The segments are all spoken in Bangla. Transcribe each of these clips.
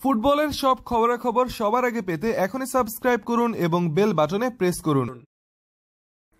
ফুটবলের সব খবরাখবর সবার আগে পেতে এখনই সাবস্ক্রাইব করুন এবং বেল বাটনে প্রেস করুন।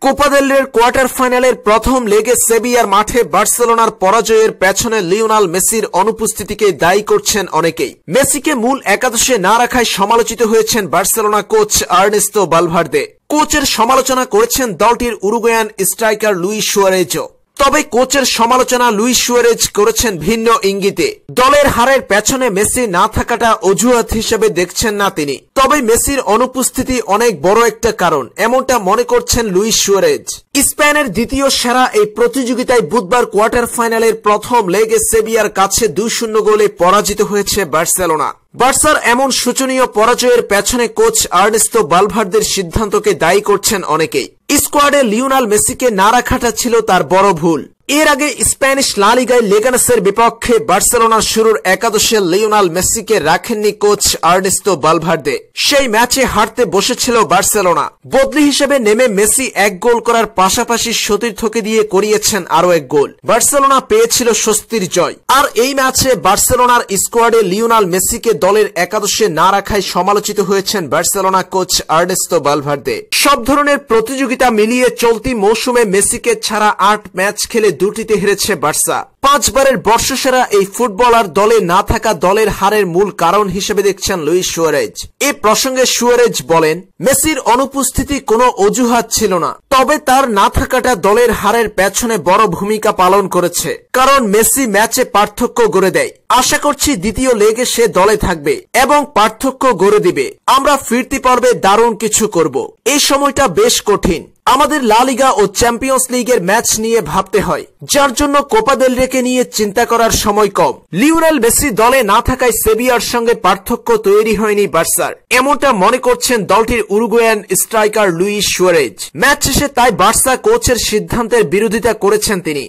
কোপা দেল রের কোয়ার্টার ফাইনালের প্রথম লেগে সেভিয়ার মাঠে বার্সেলোনার পরাজয়ের পেছনে লিওনেল মেসির অনুপস্থিতিকে দায়ী করছেন অনেকেই। মেসিকে মূল একাদশে না রাখায় সমালোচিত হয়েছেন বার্সেলোনা কোচ আর্নেস্তো ভালভার্দে। কোচের সমালোচনা করেছেন দলটির উরুগুয়ান স্ট্রাইকার লুইস সুয়ারেজও। তবে কোচের সমালোচনা লুইস সুয়ারেজ করেছেন ভিন্ন ইঙ্গিতে। দলের হারের পেছনে মেসি না থাকাটা অজুহাত হিসেবে দেখছেন না তিনি, তবে মেসির অনুপস্থিতি অনেক বড় একটা কারণ, এমনটা মনে করছেন লুইস সুয়ারেজ। স্পেনের দ্বিতীয় সেরা এই প্রতিযোগিতায় বুধবার কোয়ার্টার ফাইনালের প্রথম লেগে সেভিয়ার কাছে 2-0 গোলে পরাজিত হয়েছে বার্সেলোনা। বার্সার এমন শোচনীয় পরাজয়ের পেছনে কোচ আর্নেস্তো ভালভার্দের সিদ্ধান্তকে দায়ী করছেন অনেকেই। স্কোয়াডে লিওনেল মেসিকে না রাখাটা ছিল তার বড় ভুল। এর আগে স্প্যানিশ লা লিগায় লেগানেসের বিপক্ষে বার্সেলোনার শুরুর একাদশে লিওনেল মেসিকে রাখেননি কোচ আর্নেস্তো ভালভার্দে। সেই ম্যাচে হারতে বসেছিল বার্সেলোনা। বদলি হিসেবে নেমে মেসি 1 গোল করার পাশাপাশি সতীর্থকে দিয়ে করিয়েছেন আরো 1 গোল। বার্সেলোনা পেয়েছিল স্বস্তির জয়। আর এই ম্যাচে বার্সেলোনার স্কোয়াডে লিওনেল মেসিকে দলের একাদশে না রাখায় সমালোচিত হয়েছেন বার্সেলোনা কোচ আর্নেস্তো ভালভার্দে। সব ধরনের প্রতিযোগিতা মিলিয়ে চলতি মৌসুমে মেসিকে ছাড়া 8 ম্যাচ খেলে 2টিতে হেরেছে বার্সা। 5 বারের বর্ষসেরা এই ফুটবলার দলে না থাকা দলের হারের মূল কারণ হিসেবে দেখছেন লুইস সুয়ারেজ। এ প্রসঙ্গে সুয়ারেজ বলেন, মেসির অনুপস্থিতি কোনো অজুহাত ছিল না, তবে তার না থাকাটা দলের হারের পেছনে বড় ভূমিকা পালন করেছে, কারণ মেসি ম্যাচে পার্থক্য গড়ে দেয়। আশা করছি দ্বিতীয় লেগে সে দলে থাকবে এবং পার্থক্য গড়ে দিবে। আমরা ফিরতি পর্বে দারুণ কিছু করব। এই সময়টা বেশ কঠিন। আমাদের লা লিগা ও চ্যাম্পিয়ন্স লিগের ম্যাচ নিয়ে ভাবতে হয়, যার জন্য কোপা দেল রেকে নিয়ে চিন্তা করার সময় কম। লিওনেল মেসি দলে না থাকায় সেভিয়ার সঙ্গে পার্থক্য তৈরি হয়নি বার্সার, এমনটা মনে করছেন দলটির Uruguayan striker Luis Suarez. Match শেষে তাই বার্সা কোচের সিদ্ধান্তের বিরোধিতা করেছেন তিনি।